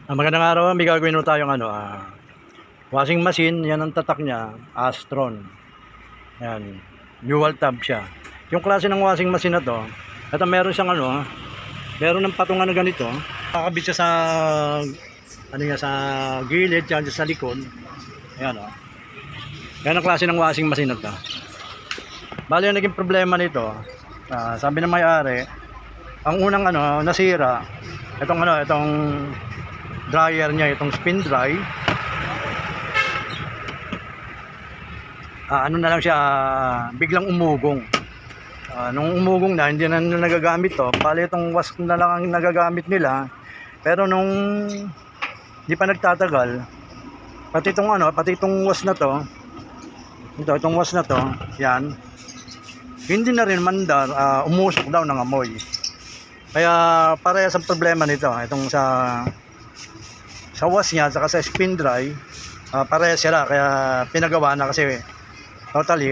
Magandang araw, may gagawin mo tayong washing machine. Yan ang tatak niya, Astron. Yan, dual tab siya. Yung klase ng washing machine na to, ito meron siyang meron ng patungan na ganito. Kakabit siya sa gilid, yan sa likod. Ayan Yan ang klase ng washing machine na to. Bali, ang naging problema nito, sabi ng may-ari, ang unang nasira, itong dryer niya, itong spin dry. Na lang siya, biglang umugong. Nung umugong na, hindi na nagagamit to. Bali itong wash na lang ang nagagamit nila. Pero nung hindi pa nagtatagal, pati itong wash na to, itong wash na to, yan, hindi na rin mandar, umusok daw ng amoy. Kaya parehas ang problema nito, itong sa wash niya at sa spin dry, parehas sila. Kaya pinagawa na kasi totally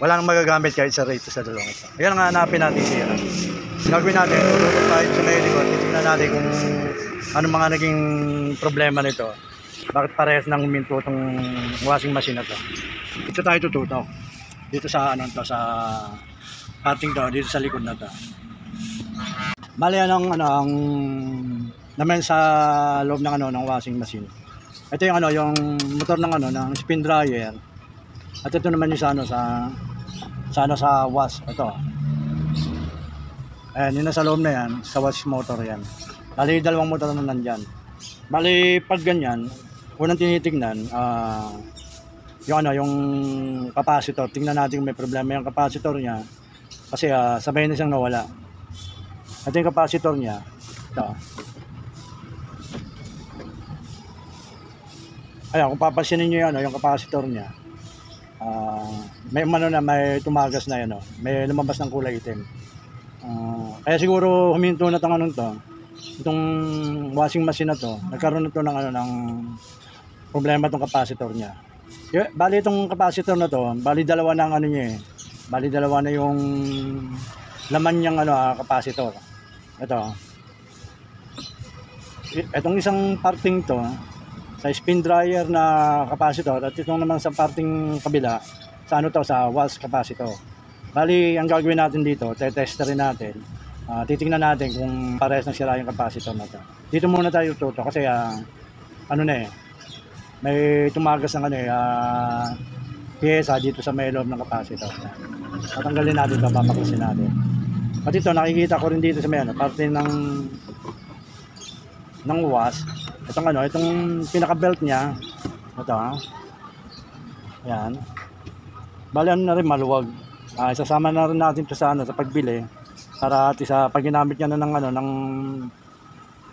wala nang magagamit kahit sa rito sa dalawang ito. Ayan nga, hanapin natin siya. Gagawin natin, tutulog tayo sa medikot, titignan natin kung ano mga naging problema nito. Bakit parehas nang huminto itong washing machine na to. Dito tayo tututok. Dito sa sa parting to, dito sa likod na to. Mali ang naman sa loob ng ng washing machine. Ito yung yung motor ng spin dryer. At ito naman yung sa wash. Ito. Ayan, yun nasa loob na yan, sa wash motor yan. Bali, dalawang motor na nandyan. Bali, pag ganyan, unang tinitignan, yung capacitor. Tingnan natin kung may problema yung capacitor niya. Kasi sabay na siyang nawala. Ito yung capacitor niya. Ito. Ayan, kung papansinin nyo yung capacitor niya, may tumagas na may lumabas ng kulay itim. Kaya siguro huminto na itong washing machine na to, nagkaroon na to ng problema itong capacitor niya. Bali itong capacitor na to, bali dalawa na bali dalawa na yung laman niyang capacitor. Itong isang parting to sa spin dryer na capacitor, at itong naman sa parting kabila sa sa wash capacitor. Bali, ang gagawin natin dito, testerin natin. Titingnan natin kung parehas na sira yung capacitor na to. Dito muna tayo tuto kasi may tumagas ng pyesa dito sa may loob ng capacitor. Tatanggalin natin ito, papaklasin natin. At ito, nakikita ko rin dito sa may parte ng wash. Itong pinaka-belt niya. Yan. Bali, na rin maluwag. Isasama na rin natin ito sa pagbili para sa pag ginamit niya ng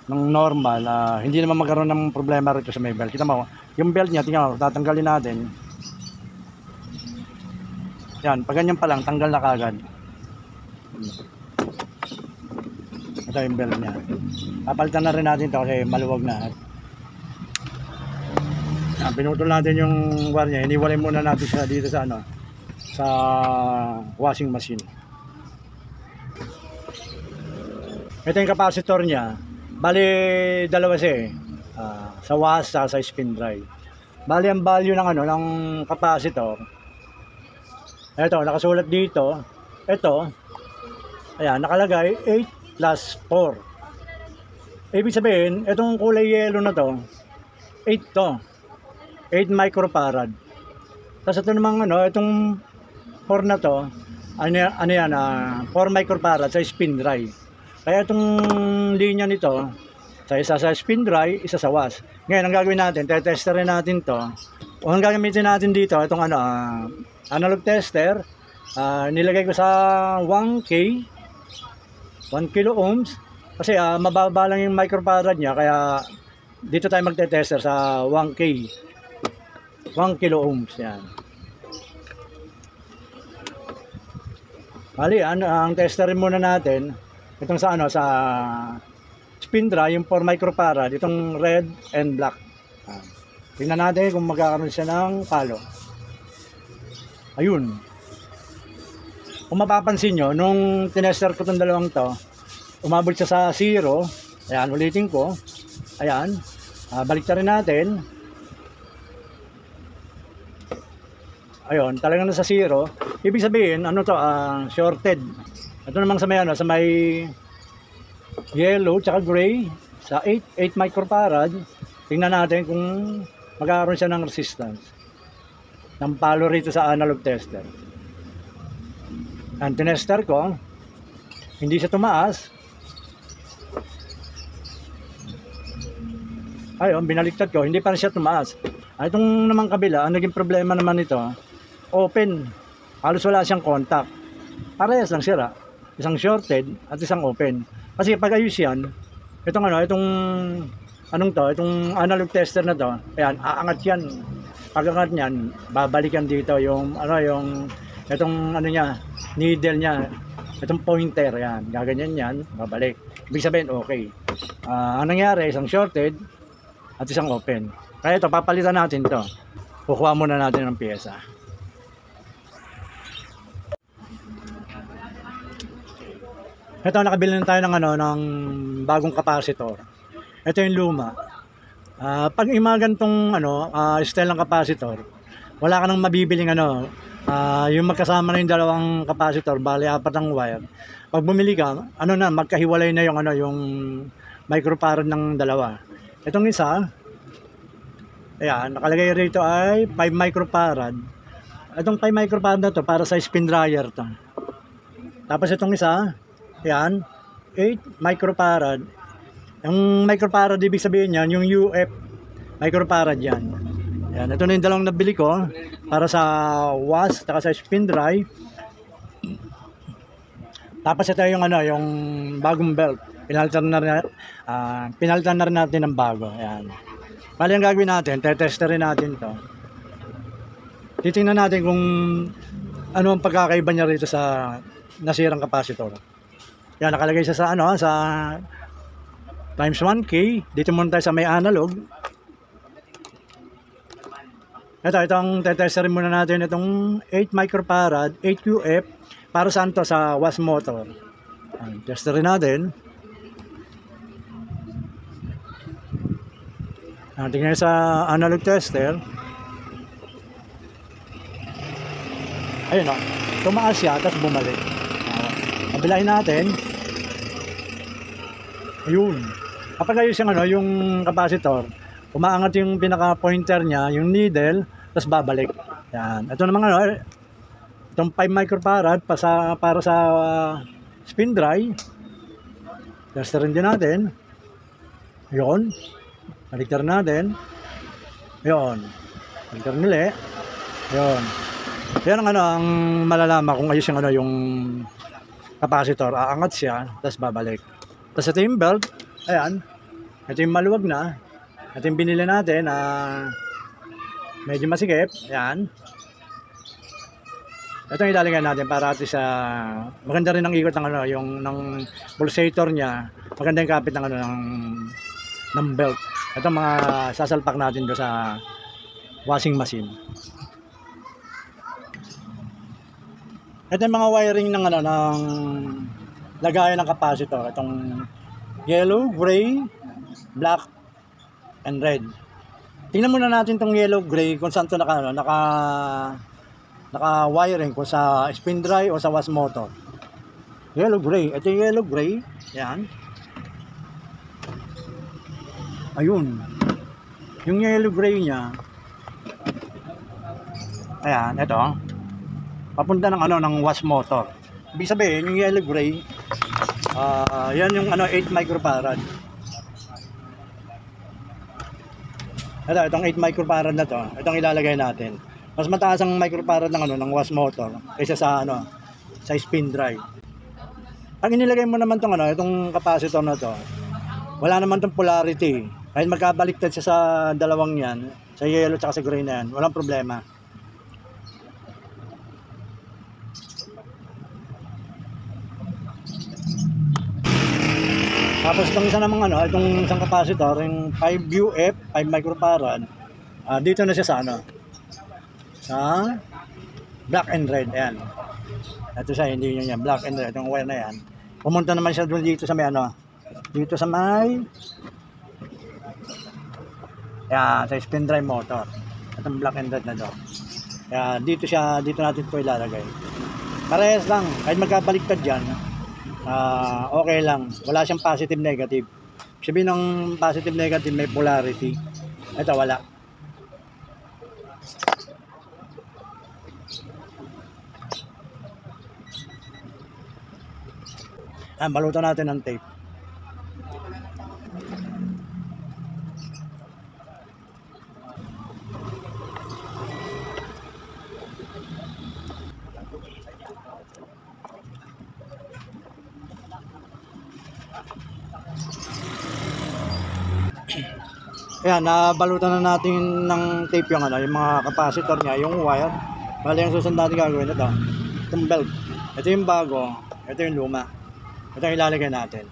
normal, hindi naman magkaroon ng problema rito sa may belt. Kita mo, yung belt niya, tingnan mo, tatanggalin natin. Yan, pag ganyan pa lang, tanggal na kagad. Ito yung belt niya. Papalitan na rin natin ito kasi maluwag na. Pinutol natin yung wire niya. Iniwalay muna natin siya dito sa washing machine. Ito yung capacitor niya. Bali, dalawa siya sa wash sa spin dry. Bali, ang value ng capacitor. Ito, nakasulat dito. Ito, ayan, nakalagay 8 plus 4. Ibig sabihin, itong kulay yellow na to, 8 to. 8 microfarad. Tapos ito namang itong 4 na to, 4 microfarad sa spin dry. Kaya itong linya nito, isa sa spin dry, isa sa wash. Ngayon, ang gagawin natin, tetesterin natin to. O ang gagamitin natin dito, itong analog tester, nilagay ko sa 1K, 1 kilo ohms, kasi mababa lang yung microfarad niya, kaya dito tayo magte-tester sa 1K, 1 kilo ohms. Yan. Bali, ang testerin muna natin, itong sa spin dry, yung 4 microfarad, itong red and black. Tingnan natin kung magkakaroon siya ng palo. Ayun. Kung mapapansin nyo, nung tinester ko itong dalawang to, umabot siya sa 0. Ayan, ulitin ko. Ayan. Baliktarin natin. Ayun, talagang nasa 0. Ibig sabihin, ano to, shorted. Ito naman sa may, sa may yellow tsaka gray, sa 8 microfarad. Tingnan natin kung magkakaroon siya ng resistance. Ng palo rito sa analog tester. Ang tinester ko, hindi siya tumaas. Ayun, binaliktad ko, hindi pa rin siya tumaas. Itong naman kabila, ang naging problema naman ito, open. Halos wala siyang contact. Parehas lang sira. Isang shorted at isang open. Kasi pag ayos yan, itong analog tester na to, ayan, aangat yan. Pag angat niyan, babalikan dito yung itong needle niya, itong pointer, yan, gaganyan yan, babalik. Ibig sabihin, okay. Ang nangyari, isang shorted at isang open. Kaya ito, papalitan natin to. Kukuha muna natin ng pyesa. Ito, nakabili na tayo ng bagong capacitor. Ito yung luma. Pag imagantong style ng capacitor, wala ka nang mabibiling yung magkasama na yung dalawang capacitor, bali 4 ang wire. Pag bumili ka, magkahiwalay na yung microfarad ng dalawa. Itong isa, ayan, nakalagay rito ay 5 microfarad. Itong 5 microfarad na to para sa spin dryer to. Tapos itong isa, ayan, 8 microfarad. Yung microfarad, ibig sabihin yan, yung UF microfarad yan. Ayan, ito na yung dalawang nabili ko para sa wash, saka sa spin dry. Tapos ito yung yung bagong belt. Pinalitan na rin natin ng bago. Ayan. Bali ang gagawin natin, tetesterin natin to. Titingnan natin kung ano ang pagkakaiba niya rito sa nasirang capacitor. Yan, nakalagay siya sa sa times 1K. Dito muna tayo sa may analog. Itong tetesterin muna natin itong 8 microfarad, 8 UF para saan to, sa wash motor. Testerin natin. Tingnan sa analog tester. Ayun tumaas siya, tapos bumalik. Kabilahin natin. Ayun. Kapag ayos yung capacitor, umaangat yung pinaka pointer niya, yung needle, tapos babalik. Yan. Ito naman itong 5 microfarad para sa spin dry. Testerin din natin. Ayun. Baliktar natin. Ayun. Baliktar nila. Ayun. Yan ang malalaman kung ayos yung capacitor. Aangat siya, tapos babalik. Tapos ito yung belt. Ayan. Ito yung maluwag na. Ito yung binili natin. Medyo masikip. Ayan. Ito yung ilalagay natin para at least maganda rin ang ikot ng pulsator niya. Maganda yung kapit ng belt. Ito mga sasalpak natin doon sa washing machine. Ito yung mga wiring ng lagayan ng capacitor. Itong yellow, gray, black, and red. Tingnan muna natin itong yellow, gray kung saan ito naka-wiring, kung sa spin dry o sa wash motor. Yellow, gray. Ito yung yellow, gray. Yan. Ayun. Yung yellow gray niya. Ayan, ito. Papunta ng wash motor. Ibig sabihin, yung yellow gray, yan yung 8 microfarad. Itong 8 microfarad na to, itong ilalagay natin. Mas mataas ang microfarad ng wash motor kaysa sa sa spin dry. Pag inilagay mo naman itong capacitor na to, wala naman tong polarity. Kahit magkabaliktad siya sa dalawang yan, sa yellow at sa gray na yan, walang problema. Tapos itong isa namang itong isang capacitor, yung 5 UF, 5 microfarad, dito na siya sa black and red. Ayan. Ito siya, hindi yun yan, black and red, yung wire na yan. Pumunta naman siya doon dito sa may dito sa may Kaya sa spin drive motor. Itong black and red na to. Kaya dito natin po ilalagay. Parehas lang, kahit magkabaliktad dyan, okay lang. Wala siyang positive negative. Sabihin ng positive negative may polarity. Ito wala. Balutan natin ng tape. Ayan, nabalutan na natin ng tape yung yung mga capacitor niya, yung wire. Bali, ang susunod natin gagawin ito. Itong belt. Ito yung bago, ito yung luma. Ito yung ilalagay natin.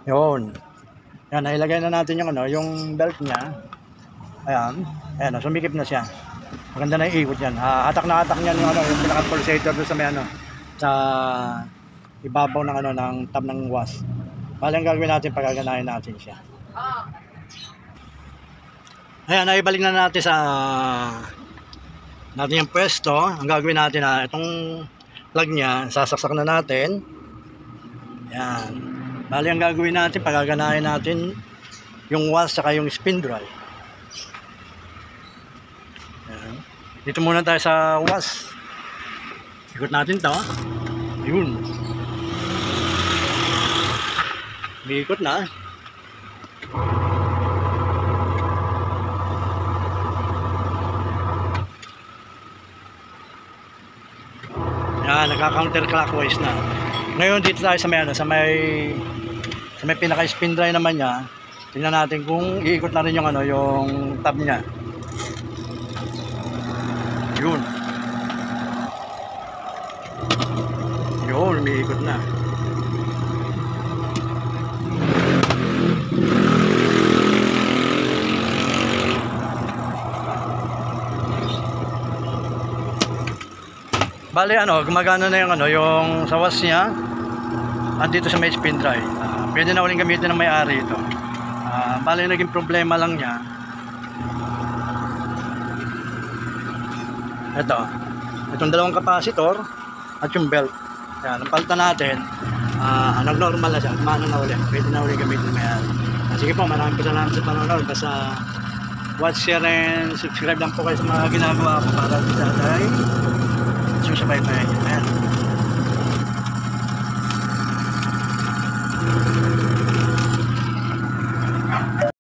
Yun. Yan, nailagay na natin yung yung belt niya. Ayan. Ayan, sumikip na siya. Maganda na yung ikot yan. Hatak na hatak niyan yung pinaka-pulsator doon sa may sa ibabaw ng ng tab ng was. Bali ang gagawin natin, pagaganahin natin siya. Ayan, naibalik na natin sa natin yung pwesto. Ang gagawin natin itong plug niya, sasaksak na natin. Ayan. Bali ang gagawin natin, pagaganahin natin yung was saka yung spin drive. Ayan. Dito muna tayo sa was. Ikot natin to. Yun. May ikot na. Yan, nagka-counterclockwise na. Ngayon dito tayo sa may pinaka-spin drive naman niya. Tingnan natin kung iikot na rin yung yung tab niya. Yun. Yun, umiikot na. Bali gumagana na yung sa was niya. Andito sa may spin drive. Pwede na uling gamitin ng may-ari ito. Bali naging problema lang niya. Itong dalawang capacitor at yung belt. Yan, ang palitan natin, nag-normal na siya. Kumano na ulit. Pwede na uling gamitin ng may-ari. Sige po, maraming salamat sa panonood. Basta watch, share, and subscribe lang po kayo sa mga ginagawa ko para sa tayo. Susabay pa yan.